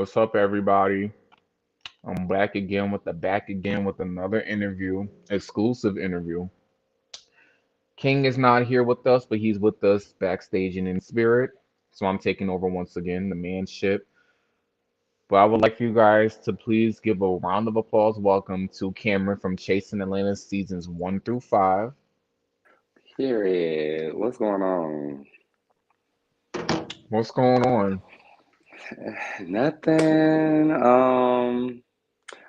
What's up, everybody? I'm back again with another interview, exclusive interview. King is not here with us, but he's with us backstage and in spirit. So I'm taking over once again, the manship. But I would like for you guys to please give a round of applause welcome to Cameron from Chasing Atlanta seasons 1 through 5. Period. What's going on? What's going on? Nothing.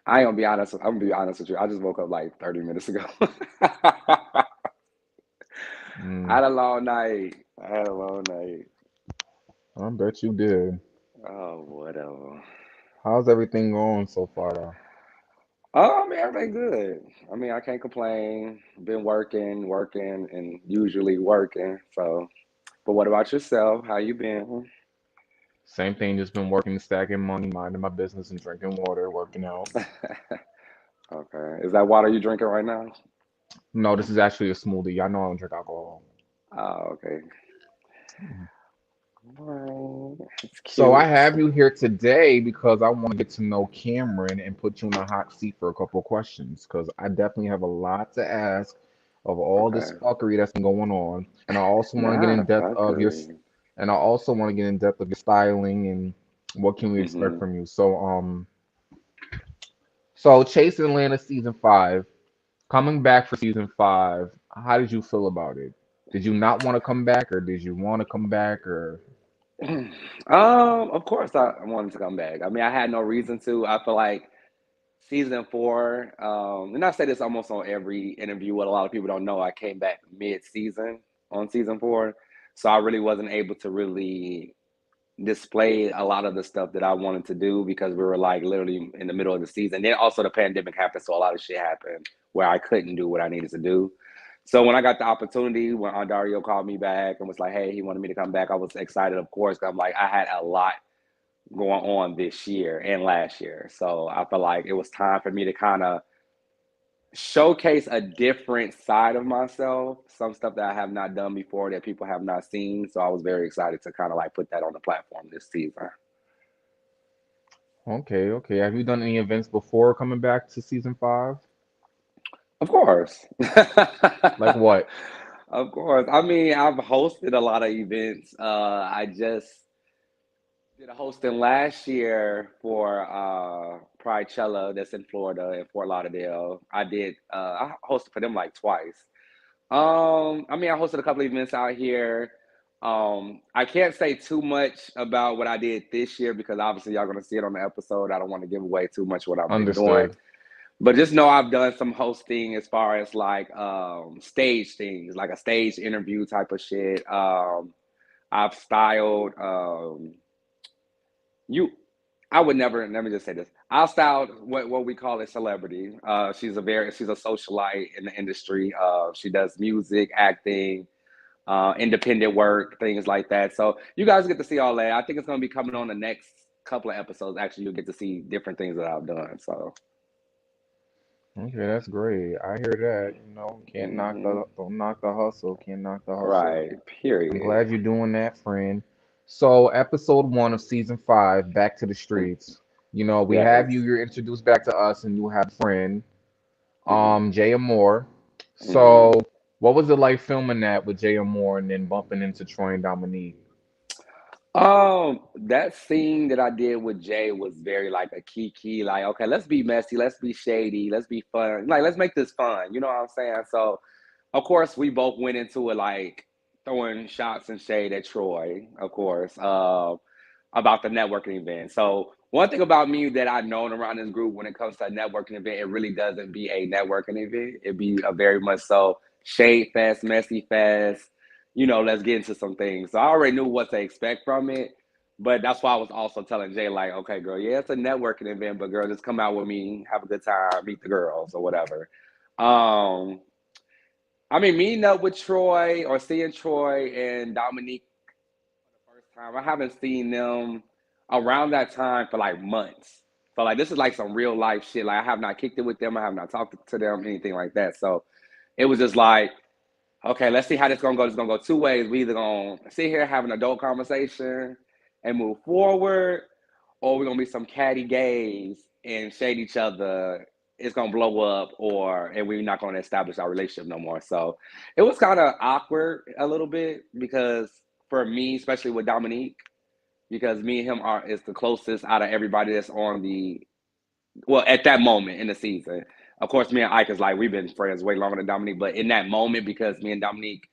I ain't gonna be honest. I'm gonna be honest with you. I just woke up like 30 minutes ago. I Mm, had a long night. I had a long night. I bet you did. Oh, whatever. How's everything going so far, though? Oh, I mean, everything good. I mean, I can't complain. Been working, and usually working. So, but what about yourself? How you been? Same thing, just been working, stacking money, minding my business, and drinking water, working out. Okay. Is that water you drinking right now? No, this is actually a smoothie. I know I don't drink alcohol. Oh, okay. Mhm. Right. It's So I cute. have you here today because I want to get to know Cameron and put you in the hot seat for a couple of questions because I definitely have a lot to ask of all this Okay. fuckery that's been going on, and I also want to get in Not depth of fuckery. and I also want to get in depth of your styling and what can we expect Hmm. from you. So Chase Atlanta season 5, coming back for season 5, how did you feel about it? Did you not want to come back, or did you want to come back, or Of course I wanted to come back. I mean, I had no reason to. I feel like season four, and I say this almost on every interview. What a lot of people don't know, I came back mid-season on season four, so I really wasn't able to really display a lot of the stuff that I wanted to do because we were like literally in the middle of the season. Then also the pandemic happened, so a lot of shit happened where I couldn't do what I needed to do. So when I got the opportunity, when Dario called me back and was like, "Hey, he wanted me to come back," I was excited, of course. 'Cause I'm like, I had a lot going on this year and last year, so I felt like it was time for me to kind of showcase a different side of myself, some stuff that I have not done before that people have not seen. So I was very excited to kind of like put that on the platform this season. okay, okay. Have you done any events before coming back to season 5? Of course. Like what? Of course. I mean, I've hosted a lot of events. I just did a hosting last year for Pride that's in Florida in Fort Lauderdale. I hosted for them like twice. I mean, I hosted a couple of events out here. I can't say too much about what I did this year because obviously y'all gonna see it on the episode. I don't want to give away too much what I've been doing. Understood. But just know I've done some hosting as far as like stage things, like a stage interview type of shit. I've styled you I would never, let me just say this. I styled what we call a celebrity. She's a socialite in the industry. She does music, acting, independent work, things like that. So you guys get to see all that. I think it's gonna be coming on the next couple of episodes. Actually, you'll get to see different things that I've done. So Okay, that's great. I hear that. Can't knock hmm don't knock the hustle. Can't knock the hustle. right, I'm period. glad you're doing that, friend. So, episode 1 of season 5, Back to the Streets. We Yes. have you. You're introduced back to us, and you have a friend, hmm Jay Moore. hmm So, what was it like filming that with Jay Moore and then bumping into Troy and Dominique? That scene that I did with Jay was very like a key, like, okay, let's be messy, let's be shady, let's be fun. Like, let's make this fun. You know what I'm saying? So, of course, we both went into it like throwing shots and shade at Troy, of course, about the networking event. So, one thing about me that I've known around this group when it comes to a networking event, it really doesn't be a networking event. It be a very much so shade fest, messy fest, let's get into some things. So I already knew what to expect from it. But that's why I was also telling Jay, like, okay, girl, yeah, it's a networking event, but girl, just come out with me, have a good time, meet the girls or whatever. Um, I mean, meeting up with Troy or seeing Troy and Dominique for the first time, I haven't seen them around that time for like months. So like this is like some real life shit. Like I have not kicked it with them, I have not talked to them, anything like that. So it was just like, okay, let's see how this gonna go. It's gonna go two ways. We either gonna sit here have an adult conversation and move forward, or we're gonna be some catty gays and shade each other. It's gonna blow up, or and we're not gonna establish our relationship no more. So it was kind of awkward a little bit because for me, especially with Dominique, because me and him are is the closest out of everybody that's on the well at that moment in the season. Of course, me and Ike is like we've been friends way longer than Dominique, but in that moment because me and Dominique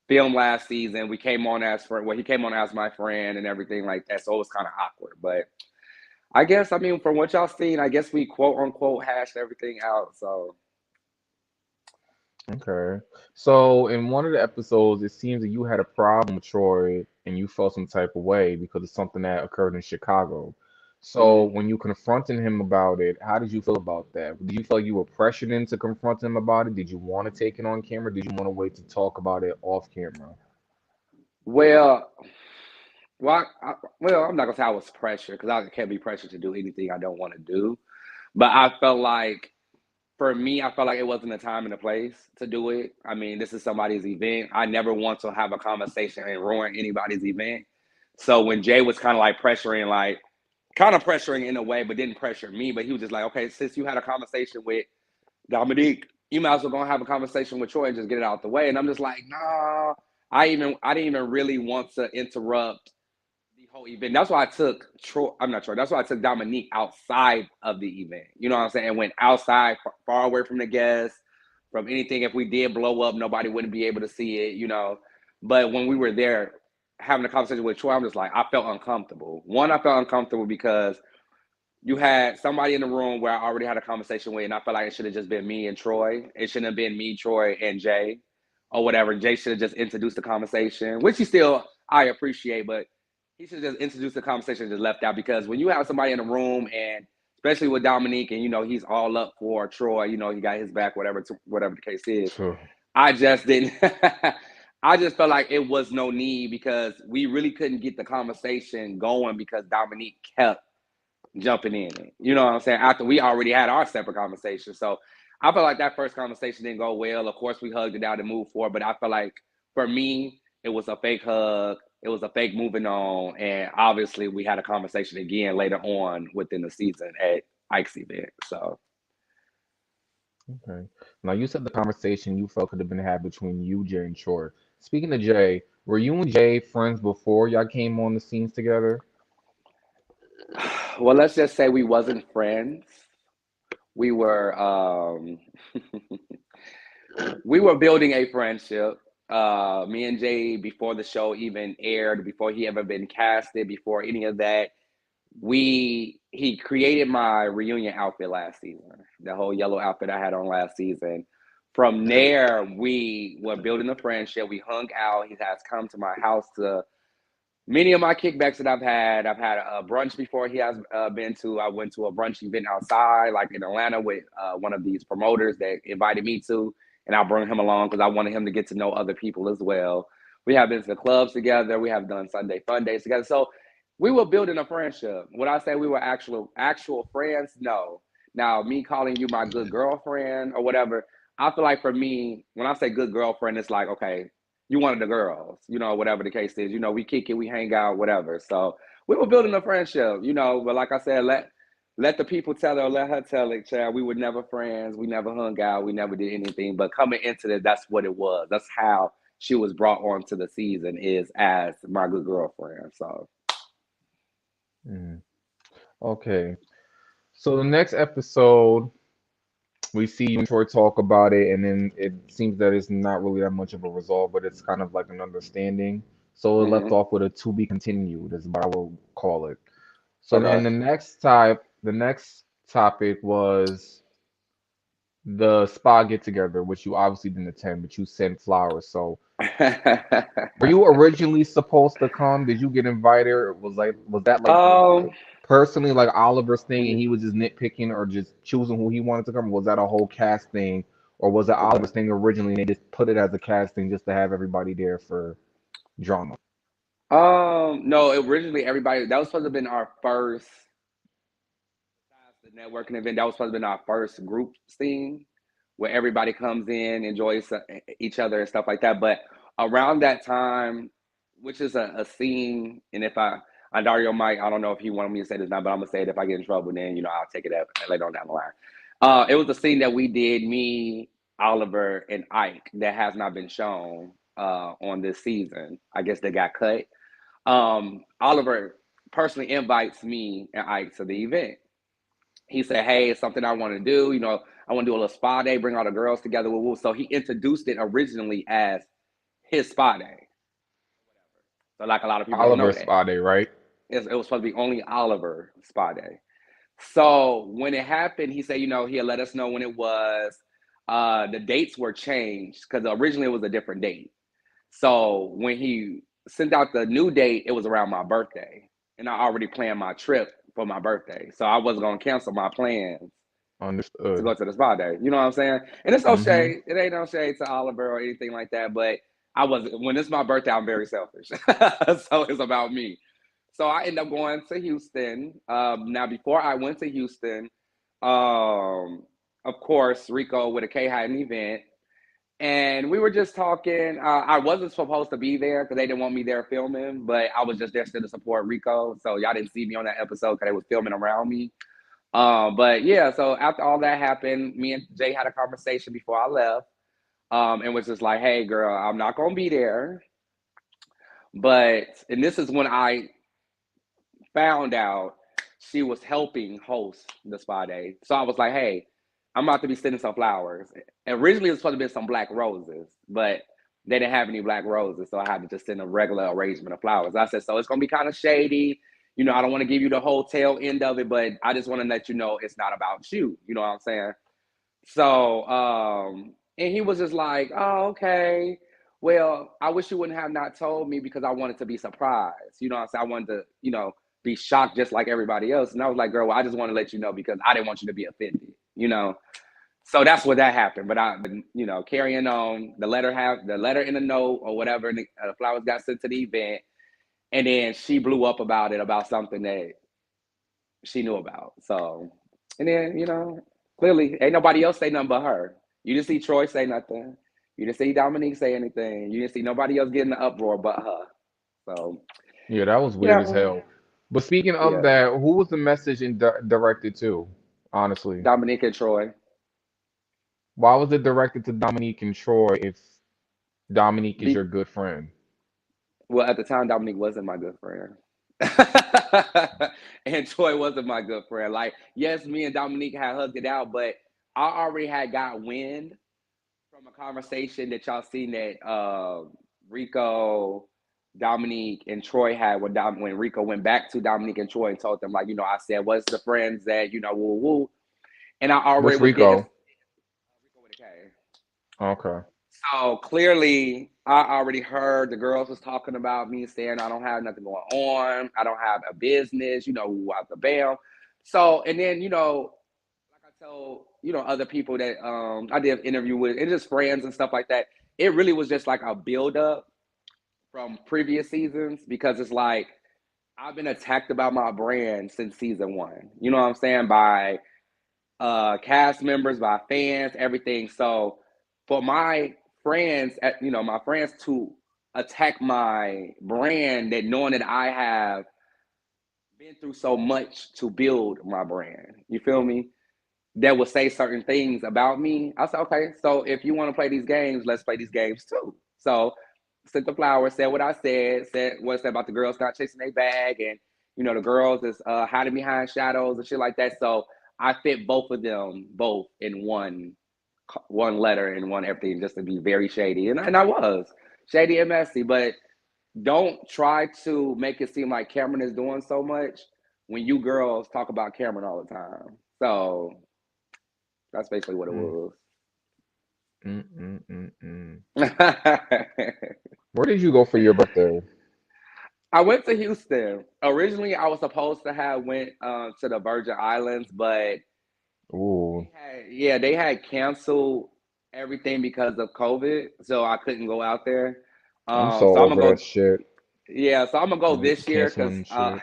filmed last season, we came on as for well, he came on as my friend and everything like that, so it was kind of awkward. But I guess I mean from what y'all seen, I guess we quote unquote hashed everything out. So Okay. So in one of the episodes, it seems that you had a problem with Troy and you felt some type of way because of something that occurred in Chicago. So mhm. when you confronted him about it, how did you feel about that? Did you feel like you were pressured into confronting him about it? Did you want to take it on camera? Did you want to wait to talk about it off camera? well, well, I'm not gonna say I was pressured because I can't be pressured to do anything I don't want to do. But I felt like for me, I felt like it wasn't the time and the place to do it. I mean, this is somebody's event. I never want to have a conversation and ruin anybody's event. So when Jay was kind of pressuring in a way, but didn't pressure me, but he was just like, okay, since you had a conversation with Dominique, you might as well go and have a conversation with Troy and just get it out the way. And I'm just like, nah. I didn't even really want to interrupt the whole event. That's why I took Troy. I'm not sure. That's why I took Dominique outside of the event. You know what I'm saying? And went outside, far away from the guests, from anything. If we did blow up, nobody wouldn't be able to see it. You know. But when we were there having a conversation with Troy, I'm just like, I felt uncomfortable. One, I felt uncomfortable because you had somebody in the room where I already had a conversation with, and I felt like it should have just been me and Troy. It shouldn't have been me, Troy, and Jay, or whatever. Jay should have just introduced the conversation, which he still I appreciate, but he should have just introduced the conversation and just left out because when you have somebody in the room and especially with Dominique and he's all up for Troy, he got his back, whatever the case is. Sure. I just didn't. I just felt like it was no need because we really couldn't get the conversation going because Dominique kept jumping in it. You know what I'm saying? After we already had our separate conversation. So I felt like that first conversation didn't go well. Of course, we hugged it out and moved forward, but I felt like for me, it was a fake hug. It was a fake moving on. And obviously, we had a conversation again later on within the season at Ike's event. So, Okay. Now you said the conversation you felt could have been had between you, Jay, and Troy. Speaking of Jay, were you and Jay friends before y'all came on the scenes together? well, let's just say we wasn't friends. We were we were building a friendship. Me and Jay, before the show even aired, before he ever been casted, before any of that, we he created my reunion outfit last season, the whole yellow outfit I had on last season. From there, we were building a friendship. We hung out. He has come to my house to many of my kickbacks that I've had. I've had a brunch before he has been to. I went to a brunch event outside, like in Atlanta, with one of these promoters that invited me to, and I brought him along because I wanted him to get to know other people as well. We have been to the clubs together. We have done Sunday fun days together. So we were building a friendship. Would I say we were actual friends? No. Now, me calling you my good girlfriend or whatever, I feel like for me, when I say good girlfriend, it's like, okay, you one of the girls, whatever the case is. We kick it, we hang out, whatever. So we were building a friendship, but like I said, let the people tell her, let her tell it, child. We were never friends, we never hung out, we never did anything. But coming into it, that's what it was. That's how she was brought onto the season is as my good girlfriend. So Mm. Okay. So the next episode, we see you and Troy talk about it, and then it seems that it's not really that much of a resolve, but it's kind of like an understanding. So it left mhm. off with a to be continued, is what I will call it. So then Okay. the next topic was the spa get together, which you obviously didn't attend, but you sent flowers. So were you originally supposed to come? Did you get invited? Or was that like um personally like Oliver's thing and mhm. he was just nitpicking or just choosing who he wanted to come? Was that a whole cast thing? Or was it Okay. Oliver's thing originally and they just put it as a casting just to have everybody there for drama? No, originally everybody that was supposed to have been our first besides the networking event, that was supposed to have been our first group scene where everybody comes in, enjoys each other and stuff like that. But around that time, which is a scene, and if I Dario might, I don't know if he wanted me to say this now, but I'm gonna say it. If I get in trouble, then I'll take it up later on down the line. It was a scene that we did, me, Oliver, and Ike, that has not been shown on this season. I guess they got cut. Oliver personally invites me and Ike to the event. He said, "Hey, it's something I want to do. I want to do a little spa day, bring all the girls together." So he introduced it originally as his spa day. So like a lot of people don't know Oliver that Spade, right? it was supposed to be only Oliver spa day. So when it happened, he said, he'll let us know when it was. The dates were changed because originally it was a different date. So when he sent out the new date, it was around my birthday, and I already planned my trip for my birthday, so I wasn't gonna cancel my plans to Understood. go to the spa day. You know what I'm saying? And it's no Mm-hmm. shade. It ain't no shade to Oliver or anything like that. But I was when it's my birthday, I'm very selfish. So it's about me. So I ended up going to Houston. Now before I went to Houston, of course Rico with a K had an event. And we were just talking. I wasn't supposed to be there because they didn't want me there filming, but I was just there still to support Rico. So y'all didn't see me on that episode because they was filming around me. But yeah, so after all that happened, me and Jay had a conversation before I left, and was just like, "Hey, girl, I'm not gonna be there." And this is when I found out she was helping host the spa day. So I was like, "Hey, I'm about to be sending some flowers." Originally, it was supposed to be some black roses, but they didn't have any black roses, so I had to just send a regular arrangement of flowers. I said, "So it's gonna be kind of shady. I don't want to give you the hotel end of it, but I just want to let you know it's not about you." You know what I'm saying? So, and he was just like, "Oh, okay. Well, I wish you wouldn't have not told me because I wanted to be surprised." You know what I'm saying? I wanted to, be shocked just like everybody else. And I was like, "Girl, well, I just want to let you know because I didn't want you to be offended." So that's what that happened. But carrying on, the letter in the note or whatever, and the flowers got sent to the event, and then she blew up about it, about something that she knew about. So, and then clearly ain't nobody else say nothing but her. You didn't see Troy say nothing. You didn't see Dominique say anything. You didn't see nobody else getting the uproar but her. So Yeah, that was weird as yeah, hell. But speaking of yeah, that, who was the message directed to? Honestly, Dominique and Troy. why was it directed to Dominique and Troy if Dominique is Be, your good friend? well, at the time, Dominique wasn't my good friend. And Troy wasn't my good friend. Like, yes, me and Dominique had hugged it out, but I already had got wind from a conversation that y'all seen that Rico, Dominique, and Troy had when Rico went back to Dominique and Troy and told them, like, I said, what's the friends that, woo woo. And I already What's was getting Rico? Rico with a K. Okay. So clearly, I already heard the girls was talking about me, saying I don't have nothing going on. I don't have a business, out the bail. So, and then, like I told, other people that I did an interview with, and just friends and stuff like that, it really was just like a build up from previous seasons because it's like I've been attacked about my brand since season one. You know what I'm saying? By cast members, by fans, everything. So for my friends to attack my brand, that knowing that I have been through so much to build my brand, you feel me? That will say certain things about me. I said, okay, so if you want to play these games, let's play these games too. So sent the flowers, said what I said what I said about the girls not chasing their bag, and the girls is hiding behind shadows and shit like that. So I fit both of them both in one letter and one everything, just to be very shady, and I was shady and messy, but don't try to make it seem like Cameron is doing so much when you girls talk about Cameron all the time. So that's basically what it Mm, was. mm. I Where did you go for your birthday? went to Houston. Originally, I was supposed to have went to the Virgin Islands, but Ooh, they had canceled everything because of COVID, so I couldn't go out there. I'm so So I'm gonna over that go. shit. Yeah, so I'm gonna go Like this year because canceling shit.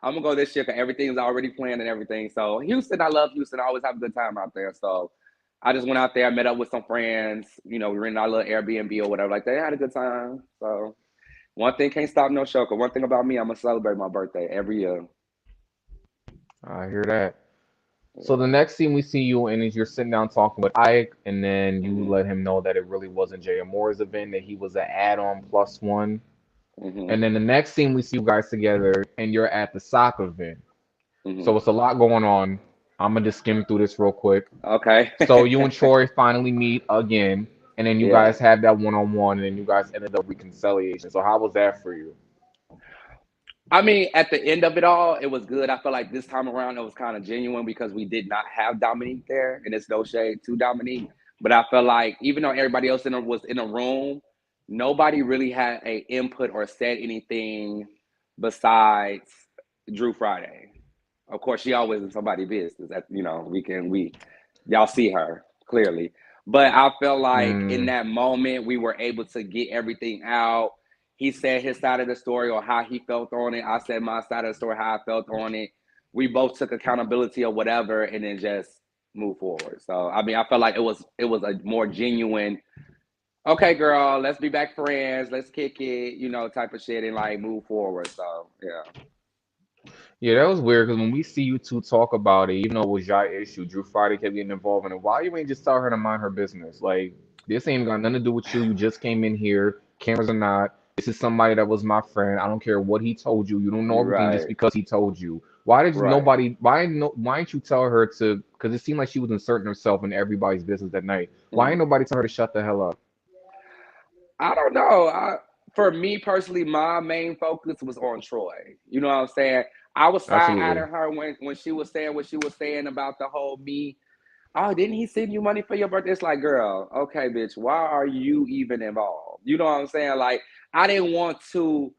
I'm gonna go this year because everything's already planned and everything. So Houston, I love Houston. I always have a good time out there. So I just went out there, met up with some friends. We rented our little Airbnb or whatever. Like they had a good time. So One thing can't stop no show. 'Cause one thing about me, I'm gonna celebrate my birthday every year. I hear that. So the Yeah. next scene we see you in is you're sitting down talking with Ike, and then you Mhm. let him know that it really wasn't Jay Moore's event, that he was an add-on plus one. Mhm. And then the next scene we see you guys together, and you're at the soccer event. So Mhm. it's a lot going on. I'm gonna just skim through this real quick. Okay. So you and Troy finally meet again, and then you Yeah. guys have that one-on-one, and then you guys ended up reconciliation. So how was that for you? I mean, at the end of it all, it was good. I felt like this time around it was kind of genuine because we did not have Dominique there, and it's no shade to Dominique. But I felt like even though everybody else was in a room, nobody really had a input or said anything besides Drew Friday. Of course, she always in somebody's business. That we y'all see her clearly. But I felt like in Mm, that moment we were able to get everything out. He said his side of the story or how he felt on it. I said my side of the story, how I felt on it. We both took accountability or whatever, and then just move forward. So I mean, I felt like it was a more genuine. Okay, girl, let's be back friends. Let's kick it, type of shit, and like move forward. So yeah, yeah, that was weird because when we see you two talk about it, even though it was your issue, Drew Friday kept getting involved in it. Why you ain't just tell her to mind her business? Like this ain't got nothing to do with you. You just came in here, cameras or not. This is somebody that was my friend. I don't care what he told you. You don't know everything just right, because he told you. Why did right. nobody? Why no? Why didn't you tell her to? Because it seemed like she was inserting herself in everybody's business that night. Why ain't Mhm. nobody tell her to shut the hell up? I don't know. For me personally, my main focus was on Troy. You know what I'm saying? I was side eyeing Absolutely. her when she was saying what she was saying about the whole me. Oh, didn't he send you money for your birthday? It's like, girl, okay, bitch, why are you even involved? You know what I'm saying? Like, I didn't want to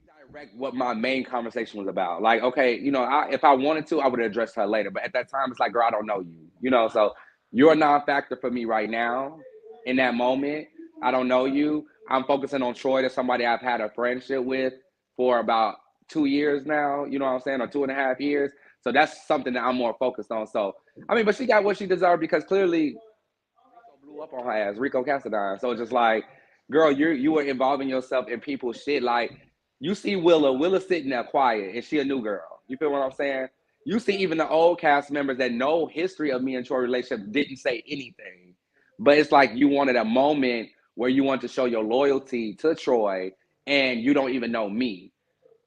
redirect what my main conversation was about. Like, okay, if I wanted to, I would have addressed her later. But at that time, it's like, girl, I don't know you. So you're a non-factor for me right now. In that moment, I don't know you. I'm focusing on Troy, that's somebody I've had a friendship with for about 2 years now. You know what I'm saying, or 2.5 years. So that's something that I'm more focused on. So I mean, but she got what she deserved because clearly Rico blew up on her ass, Rico Cassadine. So it's just like, girl, you were involving yourself in people's shit. Like, you see Willa sitting there quiet, and she a new girl. You feel what I'm saying? You see even the old cast members that know history of me and Troy relationship didn't say anything. But it's like you wanted a moment where you want to show your loyalty to Troy, and you don't even know me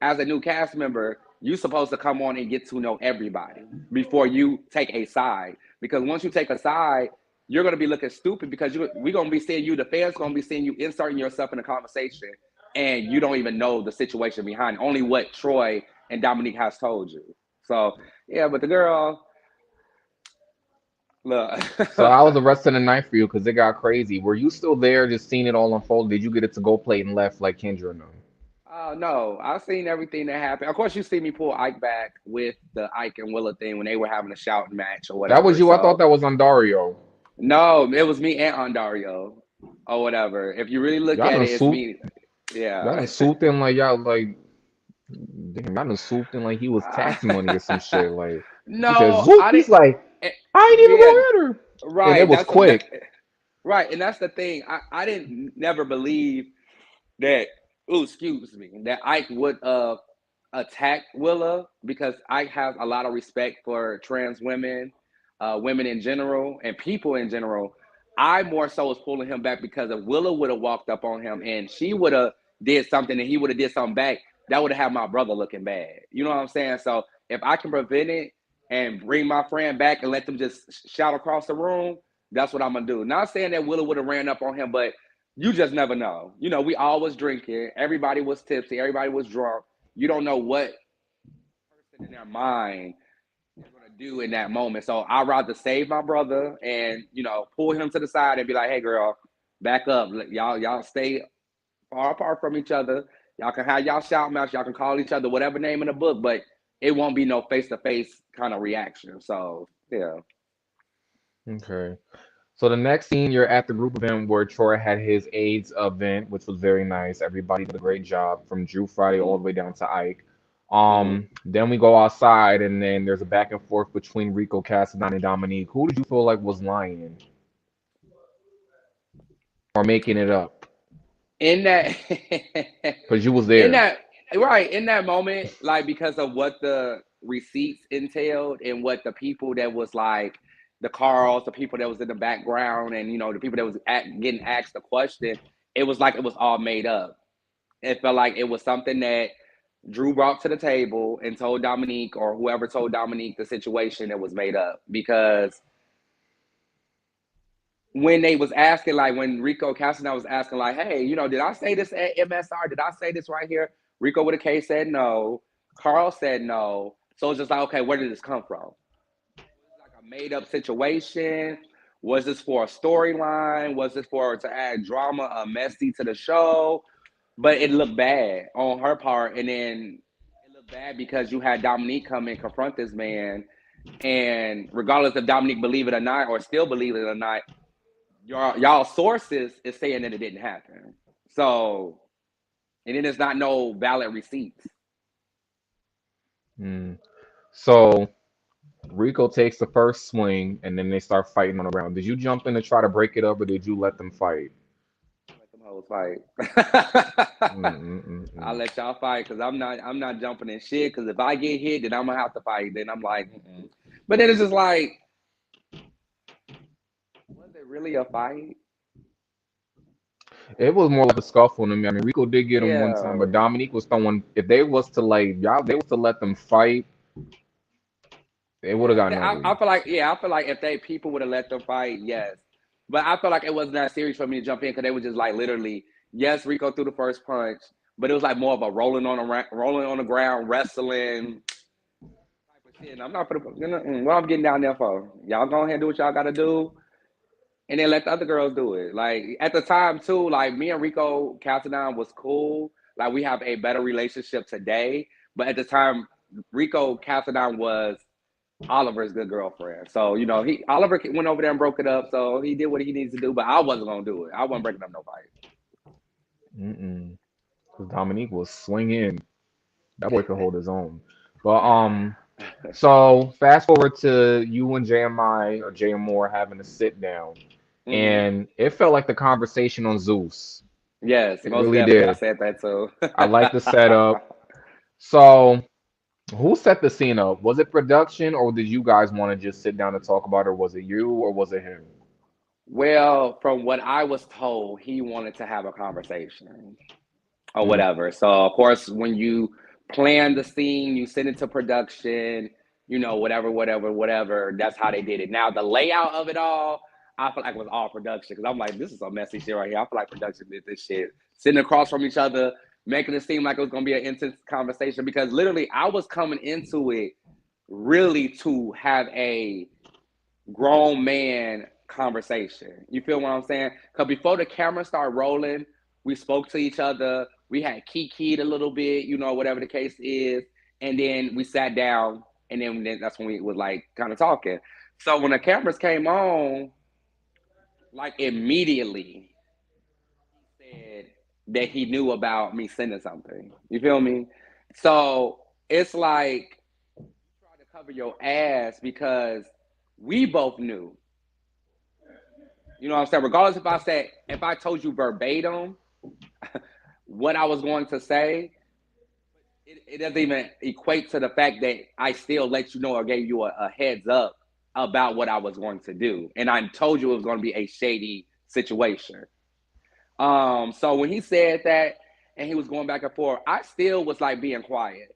as a new cast member, you're supposed to come on and get to know everybody before you take a side. Because once you take a side, you're going to be looking stupid because we're going to be seeing you, the fans going to be seeing you inserting yourself in the conversation, and you don't even know the situation behind it, only what Troy and Dominique has told you. So, yeah, but the girl, look. So how was the rest of the night for you? Because it got crazy. Were you still there, just seeing it all unfold? Did you get it to go plate and left like Kendra and them? Oh no, I've seen everything that happened. Of course, you see me pull Ike back with the Ike and Willa thing when they were having a shouting match or That was whatever. you. I thought So that was on Dario. no, it was me and Ondario or whatever. If you really look Y'all at done it, it's swooped. me. Y'all Yeah. done swooped in like y'all like. Damn, y'all done swooped in like he was tax money or some shit. Like he said, No, "Zoop." I He's didn't. like, eh, "I ain't even Yeah, gonna hit her," and it right. was quick. Right, and that's the thing. I didn't never believe that. Oh, excuse me. That Ike would attack Willa because Ike has a lot of respect for trans women, women in general, and people in general. I more so was pulling him back because if Willa would have walked up on him and she would have did something and he would have did something back, that would have had my brother looking bad. You know what I'm saying? So if I can prevent it and bring my friend back and let them just shout across the room, that's what I'm gonna do. Not saying that Willa would have ran up on him, but you just never know. We all was drinking. Everybody was tipsy. Everybody was drunk. You don't know what person in their mind they're gonna do in that moment. So I'd rather save my brother and pull him to the side and be like, "Hey, girl, back up. Y'all stay far apart from each other. Y'all can have y'all shout match. Y'all can call each other whatever name in the book, but it won't be no face to face kind of reaction." So yeah. Okay. So the next scene, you're at the group event where Troy had his AIDS event, which was very nice. Everybody did a great job from Drew Friday all Hmm. the way down to Ike. Hmm. Then we go outside, and then there's a back and forth between Rico Cassadine and Dominique. Who did you feel like was lying or making it up? in that Because you was in there. that right in that moment, like because of what the receipts entailed and what the people that was like the Carls, the people that was in the background, and the people that was getting asked the question, it was like it was all made up. It felt like it was something that Drew brought to the table and told Dominique, or whoever told Dominique the situation that was made up. Because when they was asking, like when Rico Castaneda was asking, like, hey, did I say this at MSR? Did I say this right here? Rico with a K said no. Carl said no. So it's just like, okay, where did this come from? Like a made up situation? Was this for a storyline? Was this for to add drama, messy to the show? But it looked bad on her part, and then it looked bad because you had Dominique come and confront this man, and regardless if Dominique believe it or not, or still believe it or not, y'all sources is saying that it didn't happen. So, and then there's not no valid receipts. Mm. So Rico takes the first swing, and then they start fighting on the ground. Did you jump in to try to break it up, or did you let them fight? Let them hoes fight. Mm-mm-mm-mm. I'll let y'all fight because I'm not jumping in shit. Because if I get hit, then I'm gonna have to fight. Then I'm like, mm-mm. But then it's just like, was it really a fight? It was more like a scuffle to me. I mean, Rico did get him one time, Yeah. but Dominique was throwing. If they was to like y'all, they was to let them fight, it would have Yeah, gotten I ugly. feel like if they people would have let them fight, yes. But I feel like it wasn't that serious for me to jump in because they were just like literally, yes, Rico threw the first punch, but it was like more of a rolling on the ground, wrestling type of shit. And I'm not gonna, what I'm getting down there for. Y'all go ahead and do what y'all got to do, and then let the other girls do it. Like at the time too, like me and Rico Calcadon was cool. Like we have a better relationship today, but at the time, Rico Calcadon was Oliver's good girlfriend. So he Oliver went over there and broke it up. So he did what he needs to do. But I wasn't gonna do it. I wasn't breaking up no fight. Mm-mm. Because Dominique was swinging. That boy could hold his own. But so fast forward to you and JMI or JM Moore having a sit down, Hmm. and it felt like the conversation on Zeus. Yes, It most really definitely. I did. said that too. I like the setup. So who set the scene up? Was it production, or did you guys want to just sit down and talk about it? Or was it you, or was it him? Well, from what I was told, he wanted to have a conversation or Mm, whatever. So of course, when you plan the scene, you send it to production, whatever, whatever, whatever. That's how they did it. Now the layout of it all, I feel like was all production because I'm like, this is some messy shit right here. I feel like production did this shit, sitting across from each other, making it seem like it was gonna be an intense conversation because literally I was coming into it really to have a grown man conversation. You feel what I'm saying? Because before the camera started rolling, we spoke to each other. We had kikied a little bit, whatever the case is, and then we sat down, and then that's when we was like kind of talking. So when the cameras came on, like immediately, he said that he knew about me sending something. You feel me? So it's like you try to cover your ass because we both knew. You know what I'm saying? Regardless if I told you verbatim what I was going to say, it doesn't even equate to the fact that I still let you know or gave you a heads up about what I was going to do. And I told you it was going to be a shady situation. So when he said that and he was going back and forth, I still was like being quiet.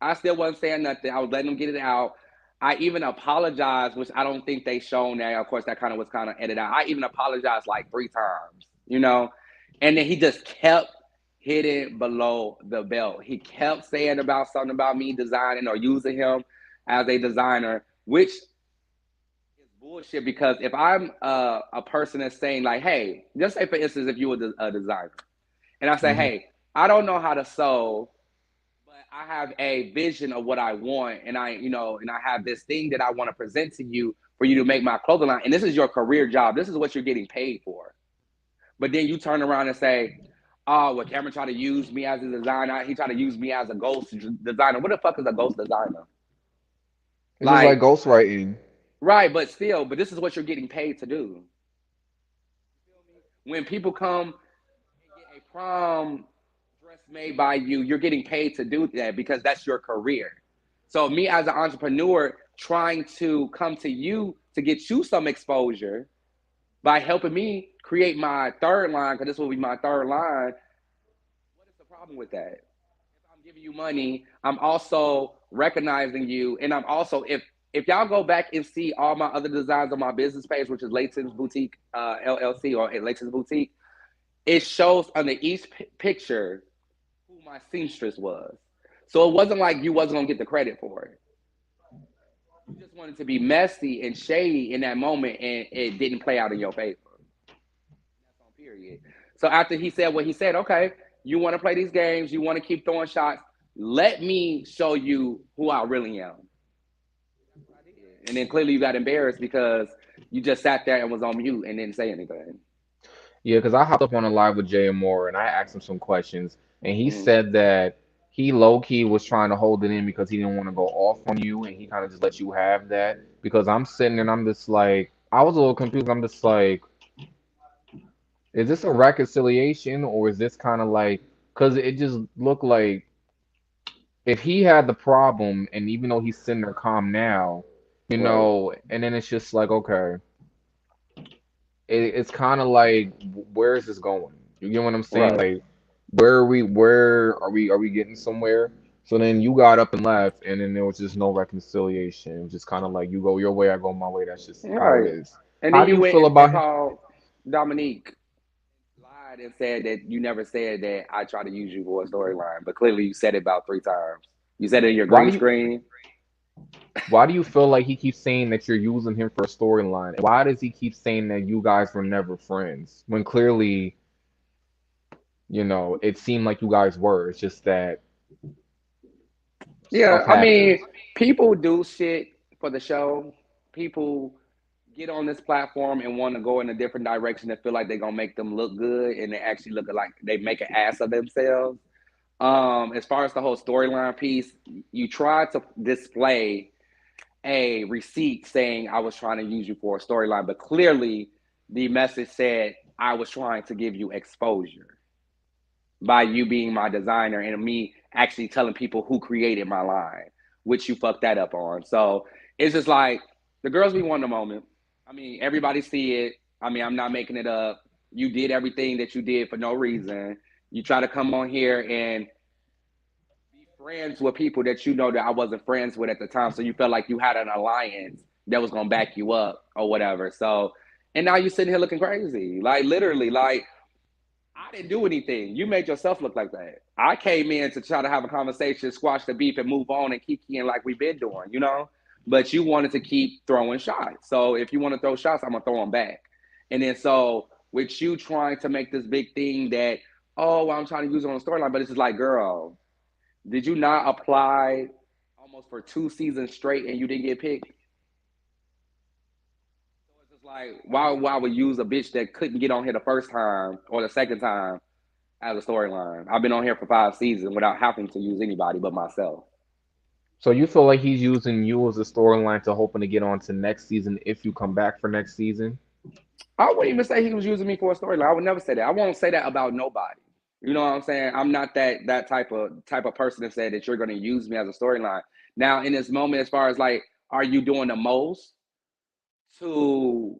I still wasn't saying nothing. I was letting them get it out. I even apologized, which I don't think they shown that. Of course, that kind of was kind of edited out. I even apologized like 3 times. And then he just kept hitting below the belt. He kept saying about something about me designing or using him as a designer, which is bullshit because if I'm a person that's saying like, hey, just say for instance, if you were a designer, and I say, hmm hey, I don't know how to sew, but I have a vision of what I want, and I have this thing that I want to present to you for you to make my clothing line, and this is your career job. This is what you're getting paid for. But then you turn around and say, "Oh, well, Cameron tried to use me as a designer. He tried to use me as a ghost designer. What the fuck is a ghost designer? It's just like Like, ghostwriting. right? But still, but this is what you're getting paid to do. When people come and get a from dress made by you, you're getting paid to do that because that's your career. So me as an entrepreneur trying to come to you to get you some exposure by helping me create my third line, because this will be my third line. What is the problem with that? If I'm giving you money, I'm also recognizing you, and I'm also if y'all go back and see all my other designs on my business page, which is Layton's Boutique LLC or Layton's Boutique, it shows under each picture who my seamstress was. So it wasn't like you wasn't gonna get the credit for it. You just wanted to be messy and shady in that moment, and it didn't play out in your favor. That's on period. So after he said what he said, okay, you want to play these games, you want to keep throwing shots. Let me show you who I really am. That's what I did. And then clearly you got embarrassed because you just sat there and was on mute and didn't say anything. Yeah, because I hopped up on a live with Jay and Moore and I asked him some questions, and he Mm-hmm. said that he low key was trying to hold it in because he didn't want to go off on you, and he kind of just let you have that. Because I'm sitting and I'm just like, I was a little confused. I'm just like, is this a reconciliation or is this kind of like, because it just looked like if he had the problem, and even though he's sitting there calm now, Right. and then it's just like, okay, it's kind of like, where is this going? You get what I'm saying? Right. Like, where are we getting somewhere? So then you got up and left, and then there was just no reconciliation. It was just kind of like, you go your way, I go my way. That's just how it Right. is. And How then do you you went feel and about him? called Dominique, lied and said that you never said that I tried to use you for a storyline, but clearly you said it about 3 times. You said it in your Why green do you screen. why do you feel like he keeps saying that you're using him for a storyline? Why does he keep saying that you guys were never friends when clearly, it seemed like you guys were? It's just that Yeah, stuff I mean, happens. people do shit for the show. People get on this platform and want to go in a different direction and feel like they're gonna make them look good, and they actually look like they make an ass of themselves. As far as the whole storyline piece, you try to display a receipt saying I was trying to use you for a storyline, but clearly the message said I was trying to give you exposure by you being my designer and me actually telling people who created my line, which you fucked that up on. So it's just like the girls be wanting a moment. I mean, everybody see it. I mean, I'm not making it up. You did everything that you did for no reason. You try to come on here and be friends with people that you know that I wasn't friends with at the time. So you felt like you had an alliance that was gonna back you up or whatever. So and now you're sitting here looking crazy. Like literally, like I didn't do anything. You made yourself look like that. I came in to try to have a conversation, squash the beef, and move on and keep keying like we've been doing, you know? But you wanted to keep throwing shots. So if you want to throw shots, I'm going to throw them back. And then so with you trying to make this big thing that, oh, well, I'm trying to use it on a storyline, but it's just like, girl, did you not apply almost for 2 seasons straight and you didn't get picked? So it's just like, why would use a bitch that couldn't get on here the first time or the second time as a storyline? I've been on here for 5 seasons without having to use anybody but myself. So you feel like he's using you as a storyline to hoping to get on to next season if you come back for next season? I wouldn't even say he was using me for a storyline. I would never say that. I won't say that about nobody. You know what I'm saying? I'm not that type of person that said that you're going to use me as a storyline. Now, in this moment, as far as like, are you doing the most to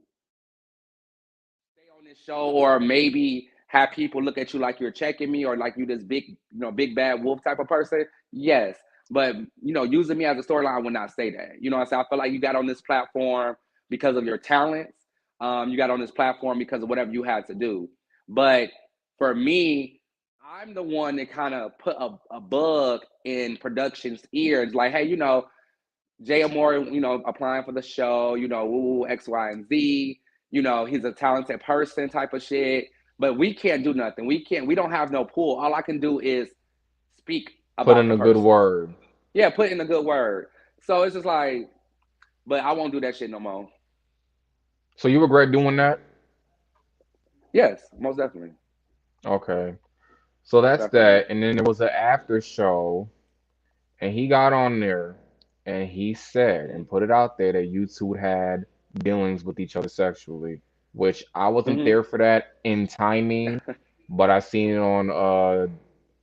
stay on this show, or maybe have people look at you like you're checking me, or like you this big, big bad wolf type of person? Yes, but using me as a storyline, I would not say that. You know what I'm saying? I feel like you got on this platform because of your talents. You got on this platform because of whatever you had to do. But for me, I'm the one that kind of put a bug in production's ears, like, hey, Jay Moore, applying for the show, woo, X, Y, and Z. He's a talented person type of shit. But we can't do nothing. We don't have no pull. All I can do is speak Put about in the a good person. word. Yeah, put in a good word. So it's just like, but I won't do that shit no more. So you regret doing that? Yes, most definitely. Okay. So Most that's definitely. that. And then there was an after show, and he got on there and he said and put it out there that you two had dealings with each other sexually, which I wasn't Hmm. there for that in timing. but I seen it on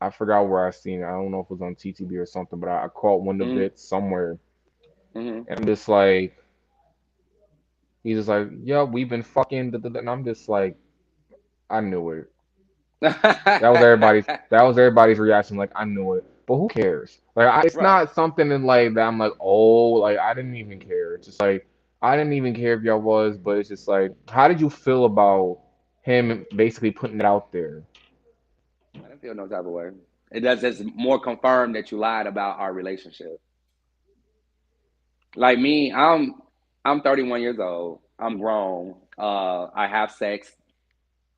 I forgot where I seen it. I don't know if it was on TTB or something, but I caught one of Mm-hmm. it somewhere, Mm-hmm. and I'm just like, he's just like, yeah, we've been fucking, da, da, da," and I'm just like, I knew it. That was everybody's reaction. Like I knew it, but who cares? Like it's Right. not something in like that. I'm like, oh, like I didn't even care. It's just like I didn't even care if y'all was, but it's just like, how did you feel about him basically putting it out there? I didn't feel no type of way. It does just more confirm that you lied about our relationship. Like me, I'm 31 years old. I'm grown. I have sex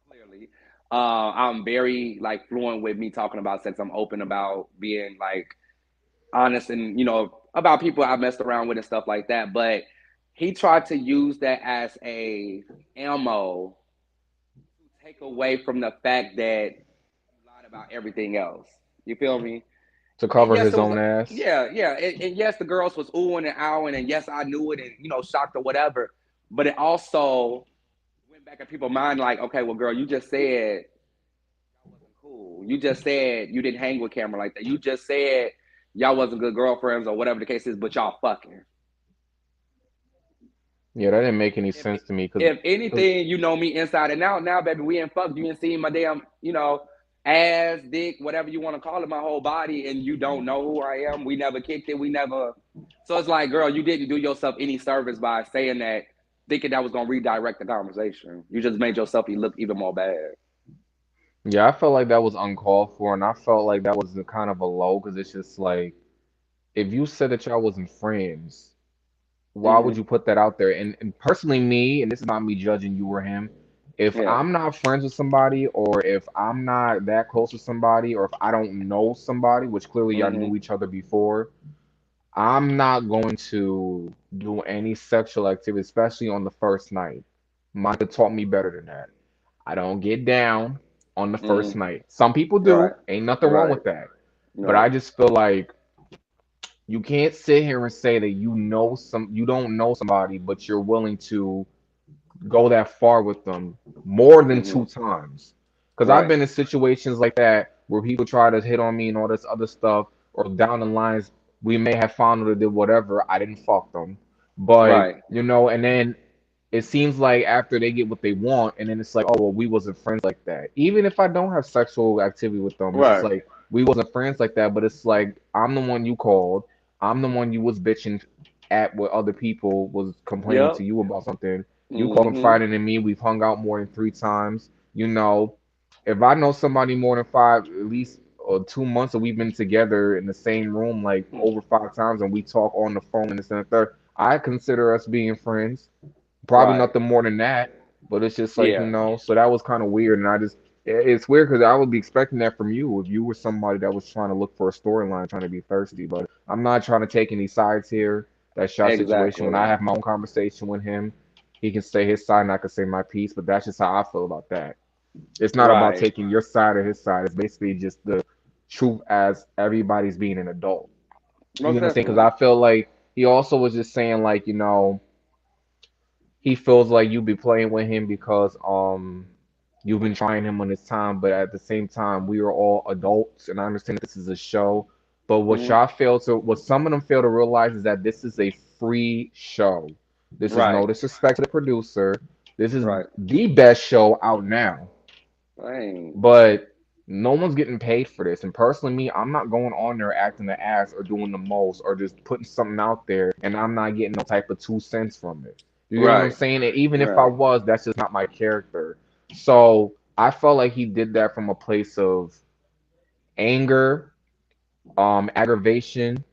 clearly. I'm very like fluent with me talking about sex. I'm open about being like honest and about people I've messed around with and stuff like that. But he tried to use that as a ammo to take away from the fact that you lied about everything else. You feel me? To And cover yes, his it was own ass. yeah, and yes, the girls was oohing and ahhing, and yes, I knew it, and shocked or whatever. But it also went back in people's mind, like, okay, well, girl, you just said y'all wasn't cool. You just said you didn't hang with Cameron like that. You just said y'all wasn't good girlfriends or whatever the case is, but y'all fucking. Yeah, that didn't make any If sense to me if cause anything, you know me inside and out. Now, baby, we ain't fucked. You ain't seen my damn, ass, dick, whatever you want to call it, my whole body, and you don't know who I am. We never kicked it. We never. So it's like, girl, you didn't do yourself any service by saying that, thinking that was gonna redirect the conversation. You just made yourself look even more bad. yeah, I felt like that was uncalled for, and I felt like that was a kind of a low because it's just like if you said that y'all wasn't friends, why would Mm-hmm. you put that out there? And personally, me, and this is not me judging you or him, if Yeah. I'm not friends with somebody, or if I'm not that close with somebody, or if I don't know somebody, which clearly y'all Mm-hmm. knew each other before, I'm not going to do any sexual activity, especially on the first night. Monica taught me better than that. I don't get down on the first Mm-hmm. night. Some people Right. do, ain't nothing wrong Right. with that. But Right. I just feel like you can't sit here and say that you don't know somebody, but you're willing to go that far with them more than Mm-hmm. two times. Because I've Right. been in situations like that where people try to hit on me and all this other stuff, or down the lines, we may have fondled or did whatever. I didn't fuck them. But, Right. and then it seems like after they get what they want, and then it's like, oh, well, we wasn't friends like that. Even if I don't have sexual activity with them, it's just Right. like, we wasn't friends like that. But it's like, I'm the one you called. I'm the one you was bitching at what other people was complaining Yep. to you about something. You call Mm-hmm. confiding in me. We've hung out more than three times. You know, if I know somebody more than five, at least 2 months that we've been together in the same room like over five times, and we talk on the phone and this and the third, I consider us being friends. Probably Right. nothing more than that, but it's just like, Yeah. so that was kind of weird, and it's weird because I would be expecting that from you if you were somebody that was trying to look for a storyline, trying to be thirsty. But I'm not trying to take any sides here. That's your situation. When I Exactly. have my own conversation with him, he can say his side and I can say my piece, but that's just how I feel about that. It's not about Right. taking your side or his side. It's basically just the truth as everybody's being an adult. You know Most what I'm saying? Because definitely. I feel like he also was just saying like, he feels like you be playing with him because you've been trying him on his time, but at the same time we are all adults, and I understand this is a show. But Hmm. what some of them fail to realize is that this is a free show. This is no Right. disrespect to the producer. This is Right. the best show out now, Dang. but no one's getting paid for this. And personally, me, I'm not going on there acting the ass or doing the most or just putting something out there and I'm not getting no type of 2 cents from it. You get what I'm Right. saying? And even if I Right. was, that's just not my character. So I felt like he did that from a place of anger, aggravation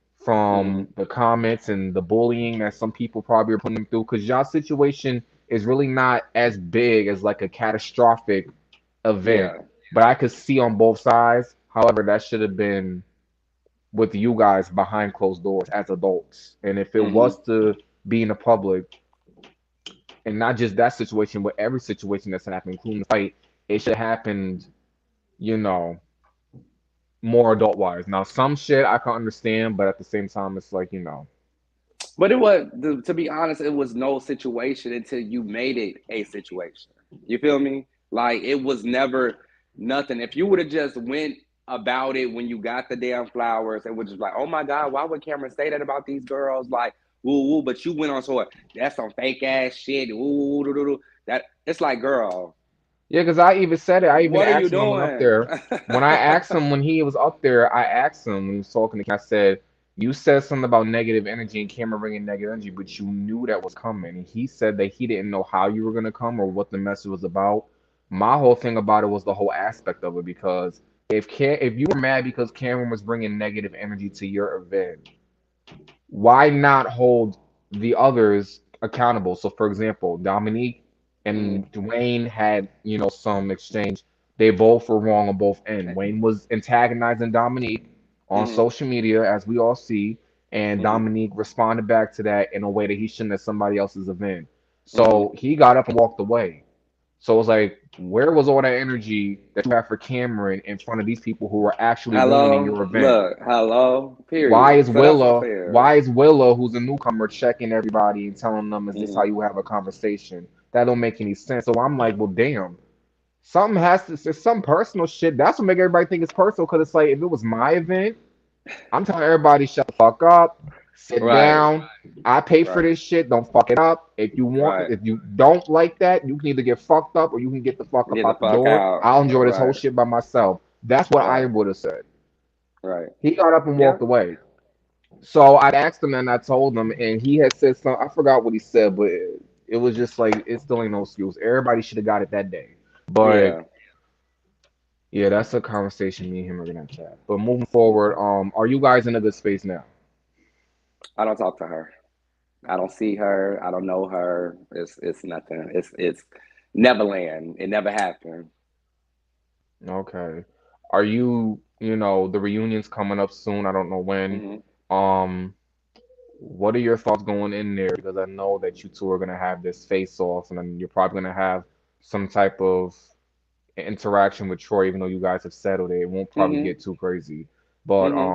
Hmm. from the comments and the bullying that some people probably are putting him through. Because y'all situation is really not as big as like a catastrophic event, Yeah. but I could see on both sides. However, that should have been with you guys behind closed doors as adults. And if it Hmm. was to be in the public, and not just that situation, but every situation that's happened, including the fight, it should have happened, you know, more adult wise. Now, some shit I can understand, but at the same time, it's like, But it was, to be honest, it was no situation until you made it a situation. You feel me? Like it was never. Nothing. If you would have just went about it when you got the damn flowers and was just like, oh my God, why would Cameron say that about these girls? Like, woo woo, but you went on to it. That's some fake ass shit. Woo woo doo, doo, doo. That it's like, girl, Yeah, because I even said it. I even what are you asked him when I went up doing? there. When I asked him when he was up there, I asked him when he was talking to Cam, I said, "You said something about negative energy and Cameron bringing negative energy, but you knew that was coming." And he said that he didn't know how you were gonna come or what the message was about. My whole thing about it was the whole aspect of it because if you were mad because Cameron was bringing negative energy to your event, why not hold the others accountable? So, for example, Dominique Mm, and Dwayne had, some exchange. They both were wrong on both ends. Wayne was antagonizing Dominique on mm, social media, as we all see, and mm, Dominique responded back to that in a way that he shouldn't at somebody else's event. mm. So he got up and walked away. So it's like, where was all that energy that you had for Cameron in front of these people who were actually ruining Hello, your event? look, hello, Why period. is So that's what I'm Willa? saying. Why is Willa, who's a newcomer, checking everybody and telling them, "Is this how Mm, you have a conversation?" That don't make any sense. So I'm like, well, damn. Something has to. It's some personal shit. That's what make everybody think it's personal. Because it's like, if it was my event, I'm telling everybody, shut the fuck up, sit right, down. I pay for right, this shit. Don't fuck it up. right. If you don't like that, you can either get fucked up or you can get the fuck up Get the out the fuck door. out. I'll enjoy this whole Right, shit by myself. That's what I right, would have said. right. He got up and Yeah. walked away. So I asked him and I told him, and he had said something. I forgot what he said, but it was just like it still ain't no excuse. Everybody should have got it that day. But Yeah. yeah, that's a conversation me and him are gonna have. But moving forward, are you guys in a good space now? I don't talk to her. I don't see her. I don't know her. It's nothing. It's Neverland. It never happened. Okay. Are you, the reunion's coming up soon. I don't know when. Hmm. Um, what are your thoughts going in there? Because I know that you two are gonna have this face off, and then you're probably gonna have some type of interaction with Troy, even though you guys have settled it. It won't probably Hmm. get too crazy. But Hmm.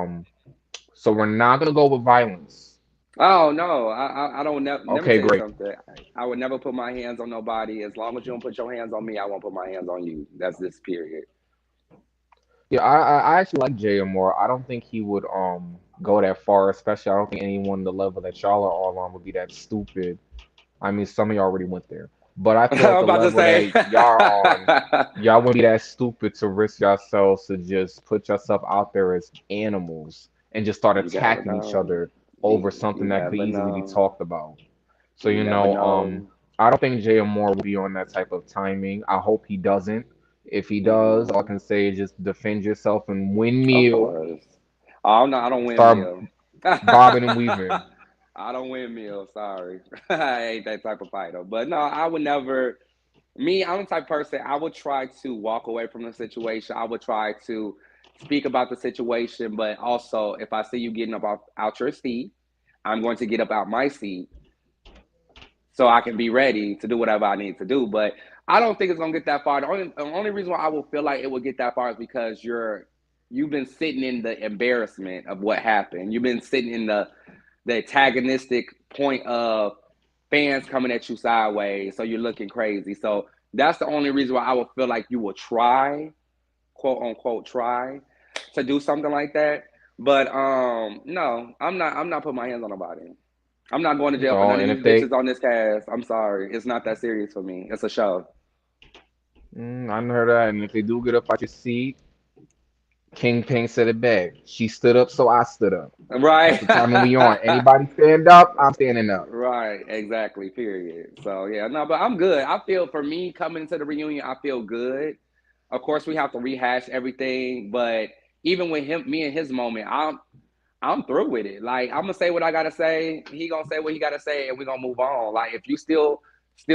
so we're not gonna go with violence. Oh no, I don't let me Okay, tell you great. something. I would never put my hands on nobody. As long as you don't put your hands on me, I won't put my hands on you. That's this period. Yeah, I actually like Jay more. I don't think he would go that far, especially I don't think anyone the level that y'all are all on would be that stupid. I mean, some of y'all already went there, but I feel like I'm the about to level say. that y'all are on, y'all wouldn't be that stupid to risk yourselves to just put yourself out there as animals and just start You never attacking each know. other over You something that could never easily be know. talked about. So, You never know. I don't think Jay Moore will be on that type of timing. I hope he doesn't. If he does, all I Mm-mm. can say is just defend yourself and win Of meal. course. Oh no, I don't win Start meal. bobbing and weaving. I don't win meal. Sorry, I ain't that type of fighter. But no, I would never. Me, I'm the type of person. I would try to walk away from the situation. I would try to speak about the situation, but also if I see you getting up out your seat, I'm going to get up out my seat so I can be ready to do whatever I need to do. But I don't think it's gonna get that far. The only reason why I will feel like it will get that far is because you've been sitting in the embarrassment of what happened. You've been sitting in the antagonistic point of fans coming at you sideways, so you're looking crazy. So that's the only reason why I would feel like you will try, quote unquote, try to do something like that. But no, I'm not putting my hands on nobody. I'm not going to jail for Oh, none of and these if they, bitches on this cast. I'm sorry. It's not that serious for me. It's a show. I heard that. And if they do get up out your seat, King Ping said it back. She stood up, so I stood up. That's Right. the timing we on. Anybody stand up, I'm standing up. Right. Exactly. Period. So yeah, no, but I'm good. I feel for me coming into the reunion, I feel good. Of course, we have to rehash everything, but even with him, me and his moment, I'm through with it. Like I'm gonna say what I gotta say. He gonna say what he gotta say, and we gonna move on. Like if you still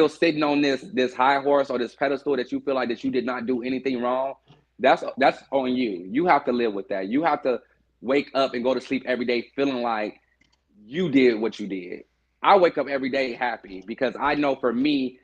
sitting on this high horse or this pedestal that you feel like that you did not do anything wrong, that's on you. You have to live with that. You have to wake up and go to sleep every day feeling like you did what you did. I wake up every day happy because I know for me,